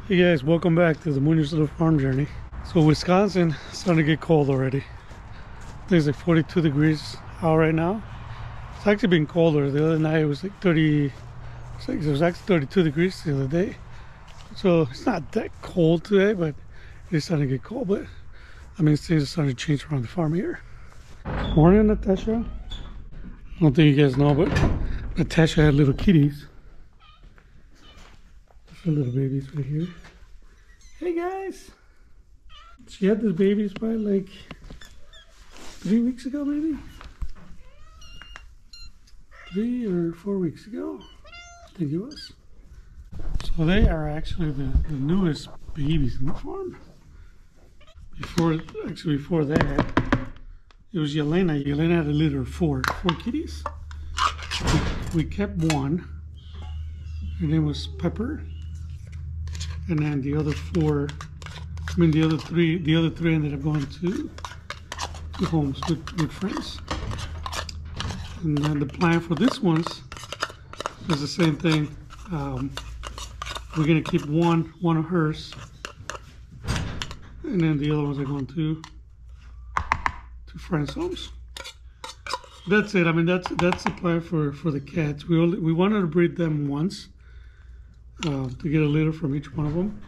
Hey guys, welcome back to the Munoz Little Farm Journey. So Wisconsin, it's starting to get cold already. I think it's like 42 degrees out right now. It's actually been colder. The other night it was like 30, it was actually 32 degrees the other day. So it's not that cold today, but it's starting to get cold. But I mean, things are starting to change around the farm here. Morning, Natasha. I don't think you guys know, but Natasha had little kitties. Her little babies right here. Hey guys! She had these babies probably like 3 weeks ago, maybe? 3 or 4 weeks ago, I think it was. So they are actually the newest babies in the farm. Before that, it was Yelena. Yelena had a litter of four kitties. We kept one. Her name was Pepper. And then the other three ended up going to homes with friends. And then the plan for this one's is the same thing. We're gonna keep one of hers, and then the other ones are going to friends' homes. That's it. I mean, that's the plan for the cats. We wanted to breed them once. To get a litter from each one of them,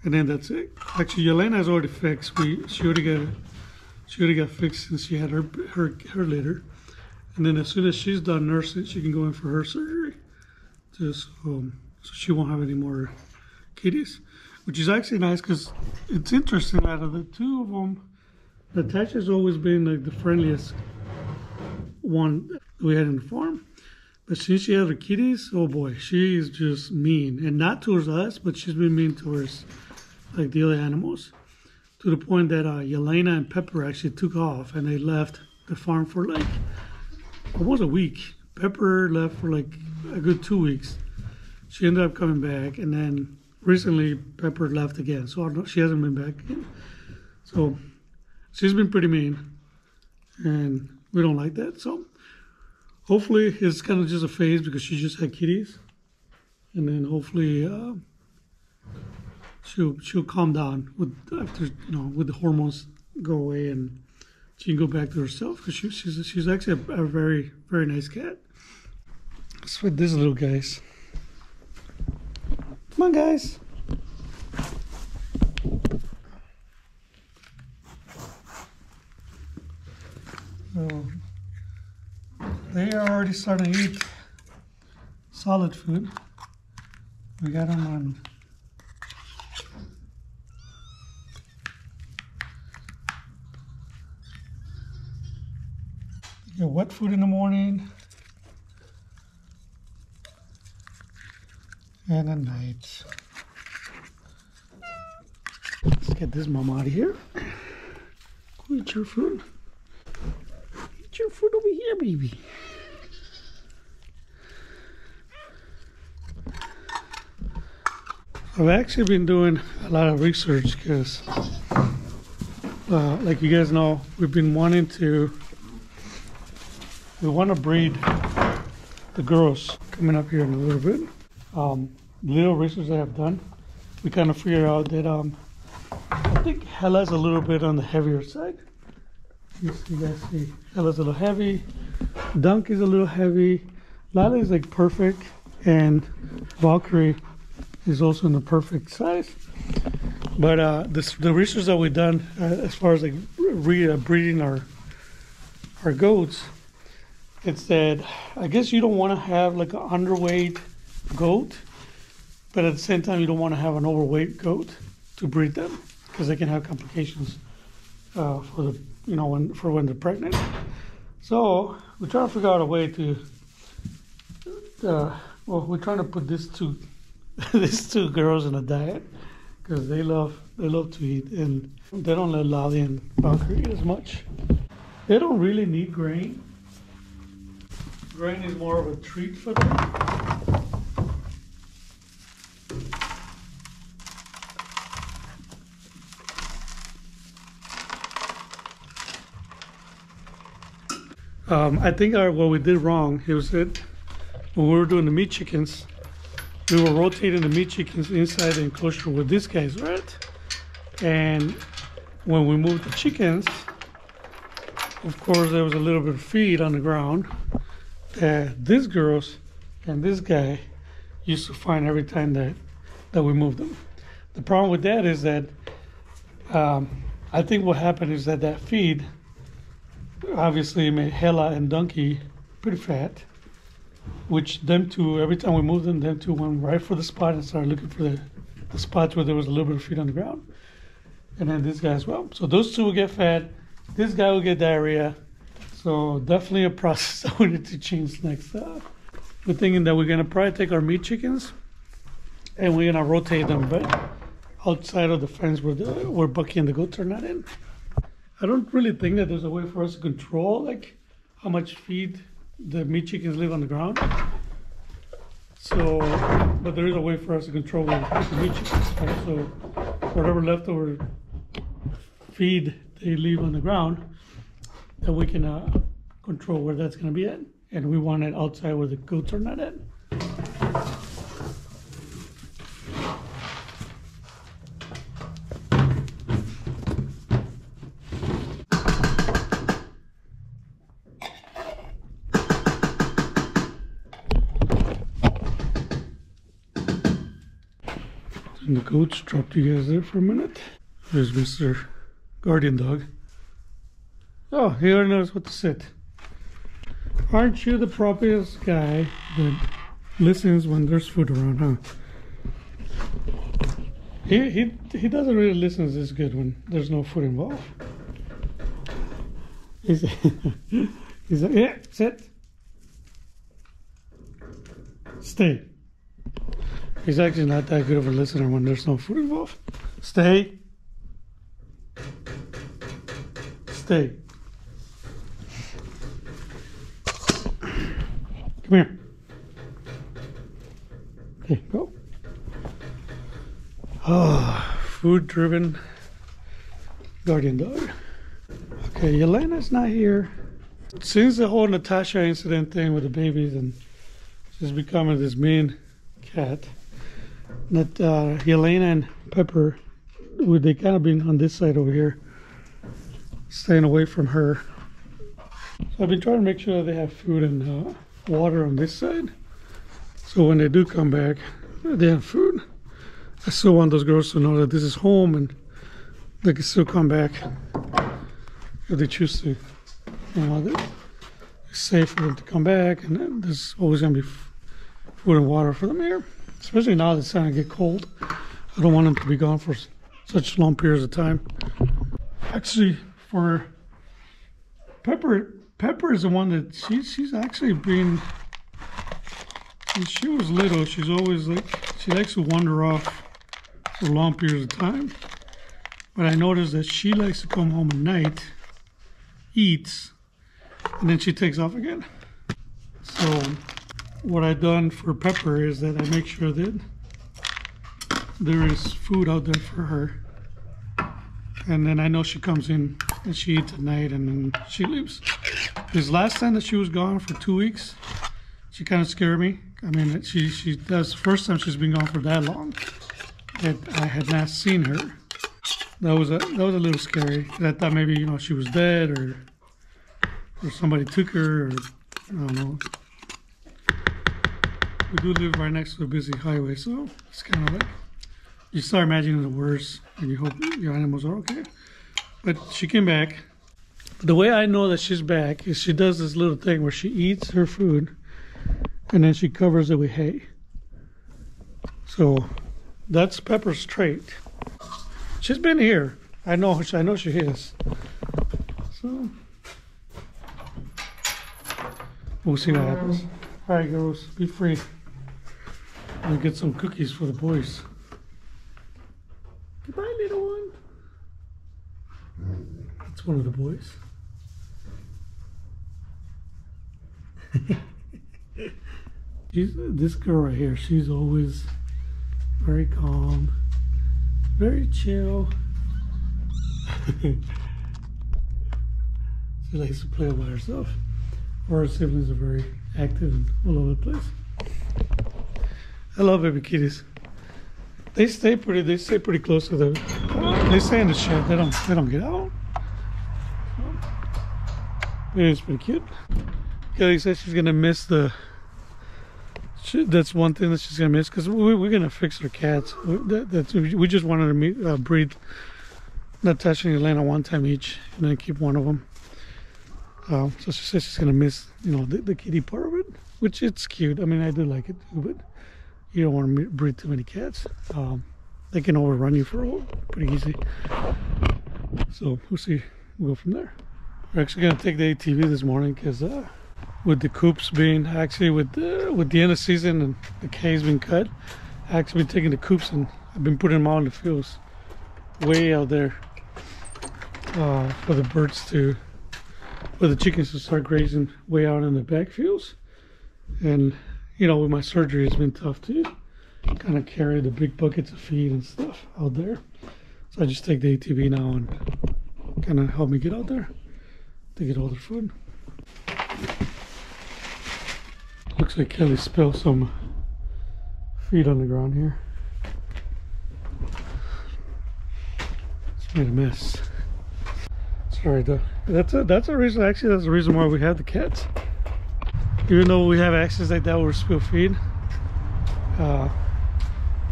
and then that's it. Actually, Yelena is already fixed. She already got fixed since she had her litter, and then as soon as she's done nursing, she can go in for her surgery. Just so she won't have any more kitties, which is actually nice because it's interesting. Out of the two of them, Natasha's always been like the friendliest one we had in the farm. But since she has her kitties, oh boy, she is just mean. And not towards us, but she's been mean towards like the other animals. To the point that Yelena and Pepper actually took off and they left the farm for like almost a week. Pepper left for like a good 2 weeks. She ended up coming back, and then recently Pepper left again. So she hasn't been back again. So she's been pretty mean, and we don't like that. So hopefully it's kind of just a phase because she just had kitties, and then hopefully she'll calm down after with the hormones go away, and she can go back to herself because she's actually a very, very nice cat. Let's feed these little guys. Come on, guys. So they are already starting to eat solid food. We got them on wet food in the morning and at night. Let's get this mom out of here. Go eat your food. Eat your food over here, baby. I've actually been doing a lot of research because, like you guys know, we want to breed the girls coming up here in a little bit. Little research I have done, we kind of figured out that I think Hella's a little bit on the heavier side. You guys see, Hella's a little heavy, Dunk is a little heavy, Lala is like perfect, and Valkyrie is also in the perfect size. But the research that we've done as far as like breeding our goats, it's that I guess you don't want to have like an underweight goat, but at the same time you don't want to have an overweight goat to breed them because they can have complications for when they're pregnant. So we're trying to figure out a way to we're trying to put these two girls in a diet because they love to eat, and they don't let Lolly and Valkyrie eat as much. They don't really need grain. Grain is more of a treat for them. I think what we did wrong, it was that when we were doing the meat chickens, we were rotating the meat chickens inside the enclosure with these guys, right? And when we moved the chickens, of course, there was a little bit of feed on the ground that these girls and this guy used to find every time that we moved them. The problem with that is that I think what happened is that feed obviously made Hella and Donkey pretty fat, which them two, every time we moved them, them two went right for the spot and started looking for the spots where there was a little bit of feed on the ground. And then this guy as well. So those two will get fat. This guy will get diarrhea. So definitely a process that we need to change next. We're thinking that we're going to probably take our meat chickens and we're going to rotate them, but outside of the fence where Bucky and the goats are not in. I don't really think that there's a way for us to control like how much feed the meat chickens live on the ground. So, but there is a way for us to control where we put the meat chickens. Right? So whatever leftover feed they leave on the ground, that we can control where that's going to be at. And we want it outside where the goats are not at. And the goats dropped you guys there for a minute. There's Mr. Guardian Dog. Oh, he already knows what to sit. Aren't you the propertiest guy that listens when there's food around, huh? He doesn't really listen as good when there's no food involved. He's like, yeah, sit. Stay. He's actually not that good of a listener when there's no food involved. Stay. Stay. Come here. Okay, go. Oh, food-driven guardian dog. Okay, Yelena's not here. Since the whole Natasha incident thing with the babies, and she's becoming this mean cat, that Yelena and Pepper, they kind of been on this side over here, staying away from her. So I've been trying to make sure that they have food and water on this side, so when they do come back, they have food. I still want those girls to know that this is home and they can still come back if they choose to. You know, it's safe for them to come back, and there's always going to be food and water for them here. Especially now that it's starting to get cold. I don't want them to be gone for such long periods of time. Actually, for Pepper is the one that she's actually been, since she was little, she's always like, she likes to wander off for long periods of time. But I noticed that she likes to come home at night, eats, and then she takes off again. So what I've done for Pepper is that I make sure that there is food out there for her. And then I know she comes in and she eats at night and then she leaves. This last time that she was gone for 2 weeks, she kind of scared me. I mean, that's the first time she's been gone for that long that I had not seen her. That was a little scary. I thought maybe, you know, she was dead or somebody took her, or I don't know. We do live right next to a busy highway, so it's kind of like you start imagining the worst and you hope your animals are okay. But she came back. The way I know that she's back is she does this little thing where she eats her food and then she covers it with hay. So that's Pepper's trait. She's been here. I know she is. So we'll see what happens. All right, girls, be free. I'll get some cookies for the boys. Goodbye, little one. That's one of the boys. This girl right here, she's always very calm, very chill. She likes to play by herself. Or her siblings are very active and all over the place. I love baby kitties. They stay pretty close to the. They stay in the shed. They don't get out. It is pretty cute. Kelly says she's gonna miss the. That's one thing that she's gonna miss because we're gonna fix her cats. We just wanted to breed Natasha and Elena one time each, and then keep one of them. So she says she's gonna miss, the kitty part of it, which it's cute. I mean, I do like it too, but you don't want to breed too many cats. They can overrun you pretty easy. So we'll see. We'll go from there. We're actually gonna take the ATV this morning because with the coops being actually with the end of season and the caves being cut, I actually been taking the coops and I've been putting them out in the fields, way out there, for the birds for the chickens to start grazing way out in the back fields. And with my surgery, it's been tough to kind of carry the big buckets of feed and stuff out there. So I just take the ATV now and kind of help me get out there to get all their food. Looks like Kelly spilled some feed on the ground here. It's made a mess. Sorry though. That's a reason. Actually, that's the reason why we have the cats. Even though we have access like that where we spill feed,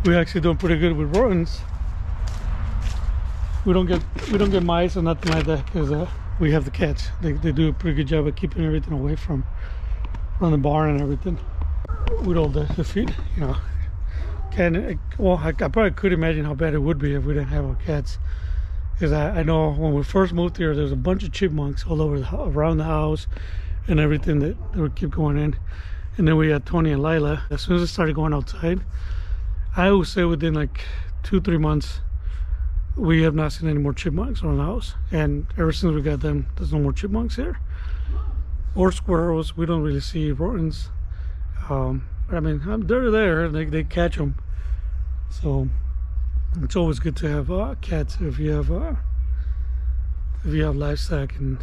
we actually doing pretty good with rodents. We don't get mice or nothing like that because we have the cats. They do a pretty good job of keeping everything away from the barn and everything with all the feed. I probably could imagine how bad it would be if we didn't have our cats. Because I know when we first moved here, there's a bunch of chipmunks all over around the house and everything that would keep going in. And then we had Tony and Lila. As soon as I started going outside, I would say within like 2-3 months, we have not seen any more chipmunks around the house. And ever since we got them, there's no more chipmunks here. Or squirrels. We don't really see rodents. But I mean, they're there. They catch them. So it's always good to have cats if you have livestock and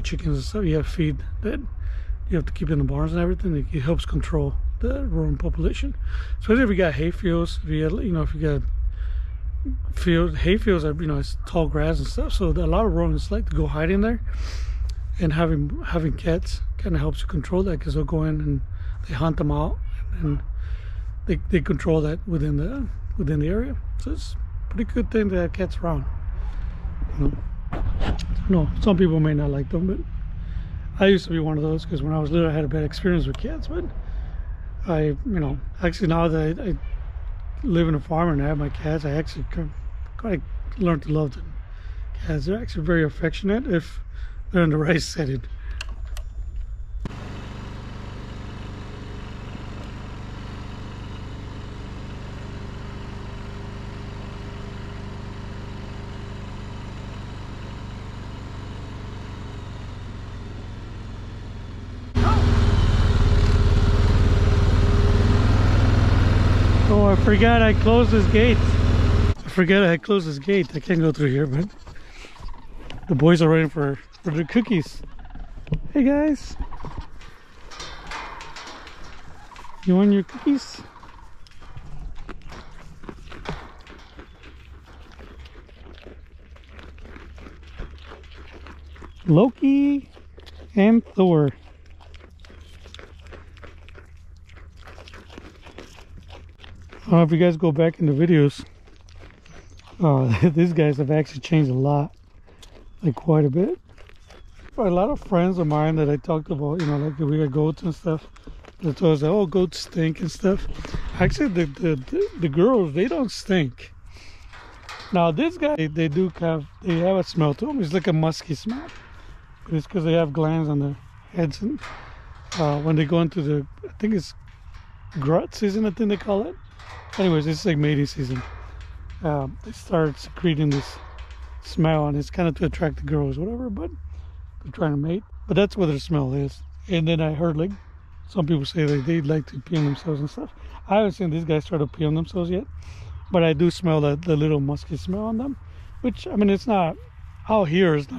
chickens and stuff. You have feed that you have to keep in the barns and everything. It helps control the rodent population, especially if you got hay fields. If you got hay fields are it's tall grass and stuff. So a lot of rodents like to go hide in there. And having cats kind of helps you control that because they'll go in and they hunt them out and they control that within the area. So it's a pretty good thing to have cats around. No, some people may not like them, but I used to be one of those because when I was little I had a bad experience with cats. But actually now that I live in a farm and I have my cats, I actually quite learned to love them. Cats, they're actually very affectionate if they're in the right setting. Oh, I forgot I closed this gate. I can't go through here, but the boys are waiting for the cookies. Hey guys, you want your cookies? Loki and Thor. I don't know if you guys go back in the videos, these guys have actually changed a lot, like quite a bit. For a lot of friends of mine that I talked about, like we got goats and stuff, they told us, oh, goats stink and stuff. Actually, the girls, they don't stink. Now this guy, they have a smell to them. It's like a musky smell. But it's because they have glands on their heads, and when they go into the, I think it's grut season, I think they call it. Anyways, it's like mating season. They start secreting this smell, and it's kind of to attract the girls, whatever, but they're trying to mate. But that's what their smell is. And then I heard like some people say that they like to pee on themselves and stuff. I haven't seen these guys try to pee on themselves yet, but I do smell the little musky smell on them, which, I mean, it's not out here. It's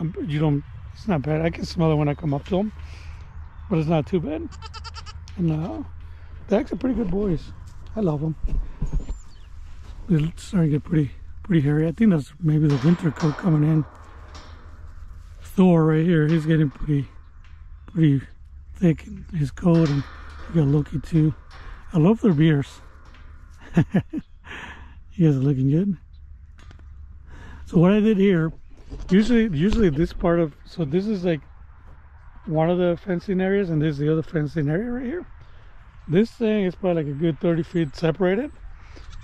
not bad. I can smell it when I come up to them, but it's not too bad. And they're actually pretty good boys. I love them. They're starting to get pretty hairy. I think that's maybe the winter coat coming in. Thor right here, he's getting pretty thick in his coat, and you got Loki too. I love their beers. You guys are looking good. So what I did here, usually this part of, so this is like one of the fencing areas, and this is the other fencing area right here. This thing is probably like a good 30 feet separated,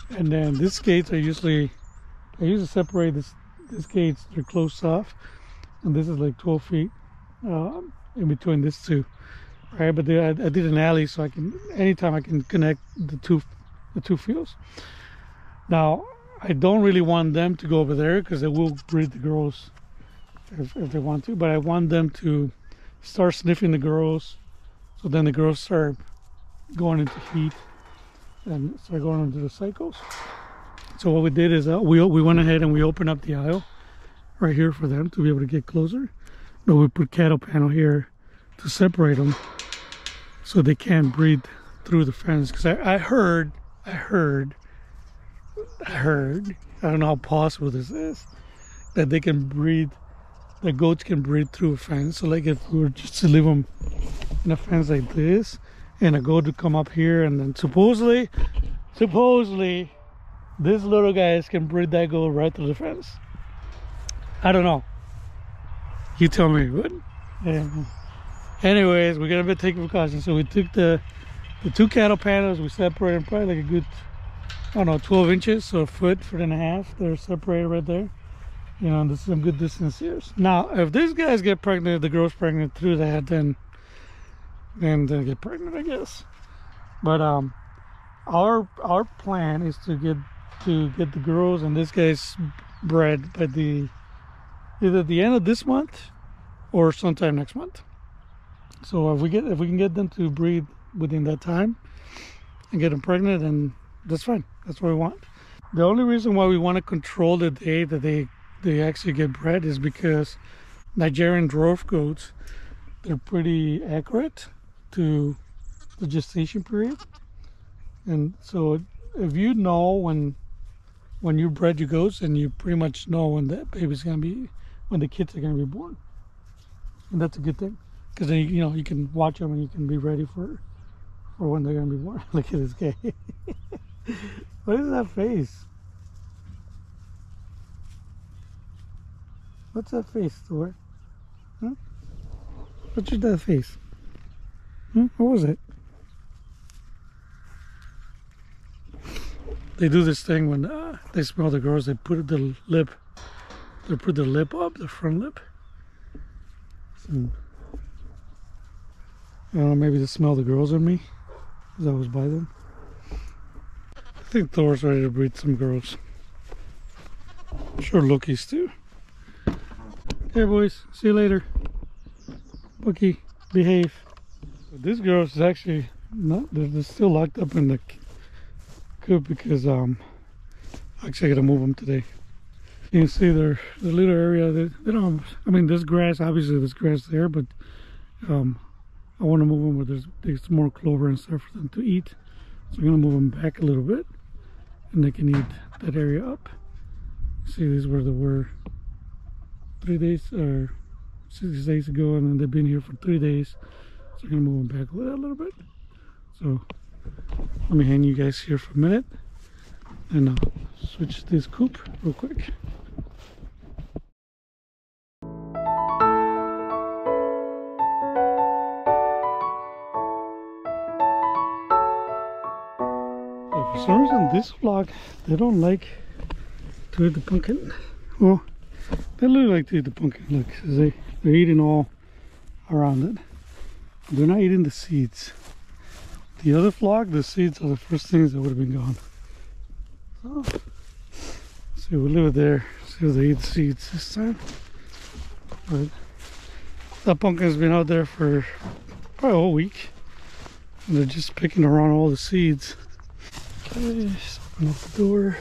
and then these gates are usually, I usually separate these gates, they're closed off, and this is like 12 feet in between these two, right? But I did an alley so I can, anytime I can connect the two fields. Now I don't really want them to go over there because they will breed the girls if they want to, but I want them to start sniffing the girls, so then the girls start going into heat and start going into the cycles. So what we did is we went ahead and we opened up the aisle right here for them to be able to get closer, but we put cattle panel here to separate them so they can't breed through the fence. Because I heard, I don't know how possible this is, that they can breed, the goats can breed through a fence. So like if we were just to leave them in a fence like this, and a goat would come up here, and then supposedly these little guys can breed that goat right through the fence. I don't know. You tell me. But anyways, we're gonna be taking precautions. So we took the two cattle panels, we separated them probably like a good, I don't know, 12 inches, so a foot and a half. They're separated right there. You know, this is some good distance here. Now, if these guys get pregnant, the girl's pregnant through that, then they get pregnant, I guess. But our plan is to get the girls and this guy's bred by either the end of this month or sometime next month. So if we can get them to breed within that time and get them pregnant, then that's fine. That's what we want. The only reason why we want to control the day that they actually get bred is because Nigerian dwarf goats, they're pretty accurate to the gestation period. And so if you know when you bred your goats, and you pretty much know when the baby's gonna be, when the kids are gonna be born, and that's a good thing, because then you know you can watch them and you can be ready for when they're gonna be born. Look at this guy. What is that face? What's that face, Thor? Huh? What's that face? What was it? They do this thing when they smell the girls. They put the lip. They put the lip up, the front lip. So, I don't know. Maybe they smell the girls on me, because I was by them. I think Thor's ready to breed some girls. I'm sure Loki's too. Okay, boys. See you later. Bucky, behave. This girl is actually not. They're still locked up in the coop because actually I gotta move them today. You can see their little area. They don't. I mean, there's grass. Obviously, there's grass there, but I want to move them where there's more clover and stuff for them to eat. So I'm gonna move them back a little bit, and they can eat that area up. See, these where they were 3 days or 6 days ago, and then they've been here for 3 days. So I'm gonna move them back a little bit. So let me hang you guys here for a minute, and I'll switch this coop real quick. So for some reason, this vlog, they don't like to eat the pumpkin. Well, they look like to eat the pumpkin. Look, they're eating all around it. They're not eating the seeds. The other vlog, the seeds are the first things that would have been gone. So, see, we'll leave it there. See if they eat the seeds this time. But that pumpkin's been out there for probably a whole week, and they're just picking around all the seeds. Okay, just open up the door.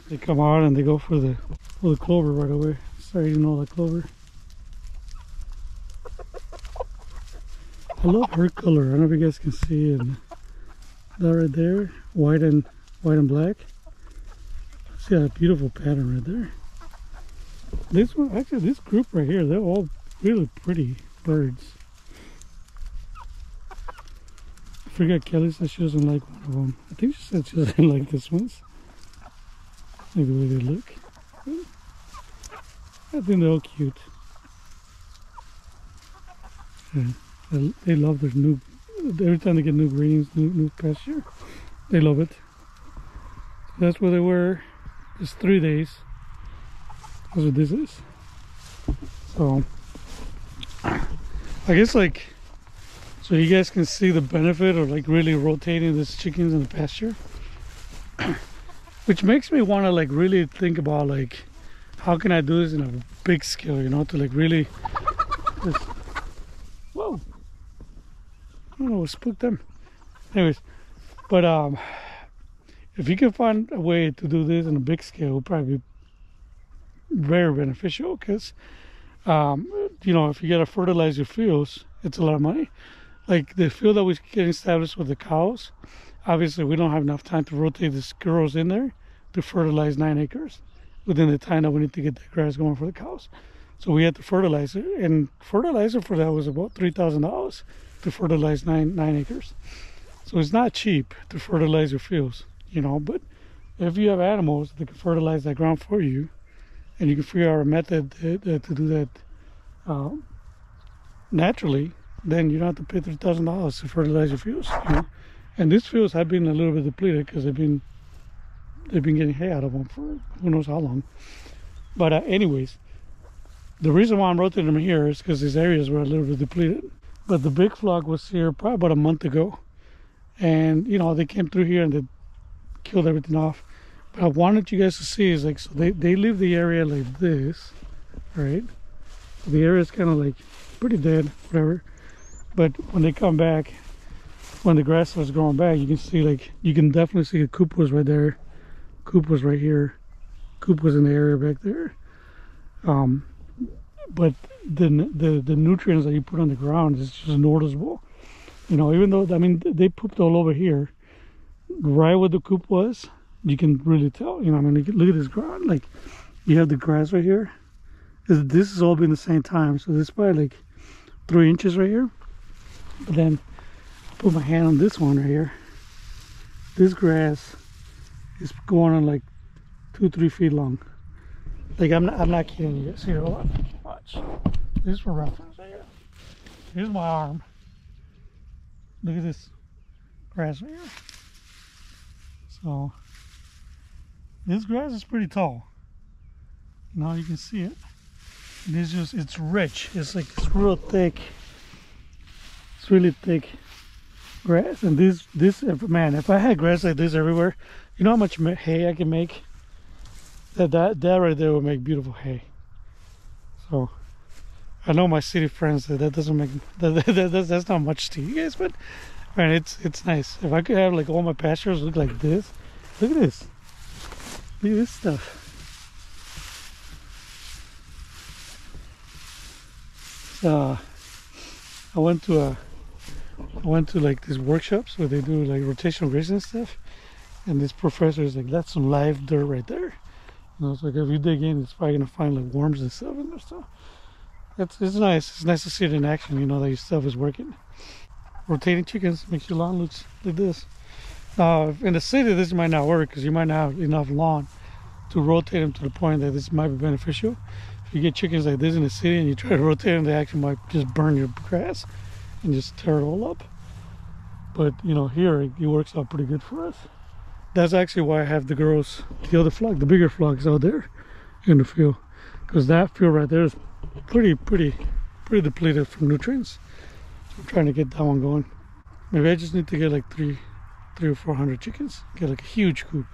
They come out and they go for the clover right away. Start eating all the clover. I love her color. I don't know if you guys can see it. That right there, white and black. See that beautiful pattern right there. This one, actually, this group right here, they're all really pretty birds. I forgot Kelly said she doesn't like one of them. I think she said she doesn't like this ones. Like the way they look. I think they're all cute. Yeah. They love their new, every time they get new greens, new pasture, they love it. That's where they were, just 3 days. That's what this is. So, I guess like, so you guys can see the benefit of like really rotating these chickens in the pasture. Which makes me want to like really think about like, how can I do this in a big scale, you know, to like really, just, whoa. I don't know what spooked them. Anyways, but if you can find a way to do this in a big scale, it would probably be very beneficial because, you know, if you got to fertilize your fields, it's a lot of money. Like the field that we're getting established with the cows, obviously we don't have enough time to rotate the squirrels in there to fertilize 9 acres within the time that we need to get the grass going for the cows. So we had to fertilize it, and fertilizer for that was about $3,000 to fertilize 9 acres. So it's not cheap to fertilize your fields, you know, but if you have animals that can fertilize that ground for you, and you can figure out a method to do that naturally, then you don't have to pay $3,000 to fertilize your fields, you know? And these fields have been a little bit depleted because they've been getting hay out of them for who knows how long. But anyways, the reason why I'm rotating them here is because these areas were a little bit depleted. But the big flock was here probably about a month ago, and you know, they came through here and they killed everything off. But I wanted you guys to see is like, so they leave the area like this, right? So the area is kind of like pretty dead, whatever. But when they come back, when the grass starts growing back, you can see like, you can definitely see the coop was right there, coop was right here, coop was in the area back there. But the nutrients that you put on the ground is just noticeable. You know, even though, I mean, they pooped all over here, right where the coop was, you can really tell. You know, I mean, look at this ground. Like, you have the grass right here. This has all been the same time. So this is probably like 3 inches right here. But then I put my hand on this one right here. This grass is going on like 2-3 feet long. Like, I'm not kidding you guys. Here, hold on. Watch. This is for reference right here. Here's my arm. Look at this grass right here. So this grass is pretty tall. Now you can see it. And it's just, it's rich. It's like, it's real thick. It's really thick grass. And this, man, if I had grass like this everywhere, you know how much hay I can make? That right there would make beautiful hay. So I know my city friends that doesn't make that's not much to you guys, but man, it's nice. If I could have like all my pastures look like this. Look at this. Look at this stuff. So I went to like these workshops where they do like rotational grazing and stuff, and this professor is like, that's some live dirt right there. You know, it's like if you dig in, it's probably gonna find like worms and stuff in there. So it's nice. It's nice to see it in action. You know that your stuff is working. Rotating chickens makes your lawn looks like this. Now, in the city, this might not work because you might not have enough lawn to rotate them to the point that this might be beneficial. If you get chickens like this in the city and you try to rotate them, they actually might just burn your grass and just tear it all up. But you know, here it works out pretty good for us. That's actually why I have the girls, the other flock, the bigger flocks out there in the field, because that field right there is pretty depleted from nutrients. So I'm trying to get that one going. Maybe I just need to get like 300 or 400 chickens, get like a huge coop,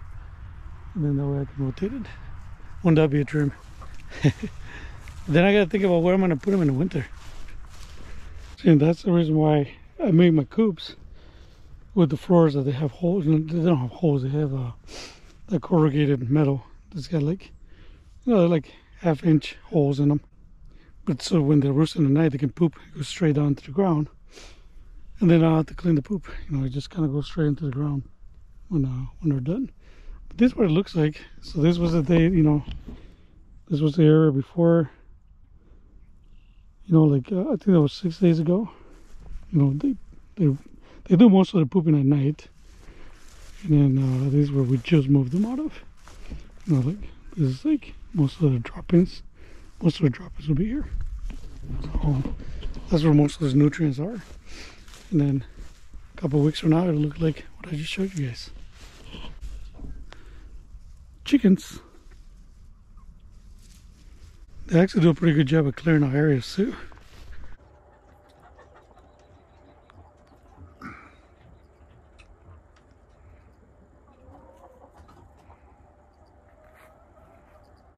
and then that way I can rotate it. Wouldn't that be a dream? Then I gotta think about where I'm gonna put them in the winter. See, and that's the reason why I made my coops with the floors that they have holes. They don't have holes, they have that corrugated metal It's got like, you know, like half-inch holes in them. But so when they're roosting at night, they can poop, go straight onto the ground. And then I don't have to clean the poop. You know, it just kind of goes straight into the ground when they're done. But this is what it looks like. So this was the day, you know, this was the area before, you know, like I think that was 6 days ago. You know, they do most of the pooping at night. And then this is where we just moved them out of. You know, like this is like most of the droppings. Most of the droppings will be here. So that's where most of those nutrients are. And then a couple of weeks from now, it'll look like what I just showed you guys. Chickens. They actually do a pretty good job of clearing our areas too.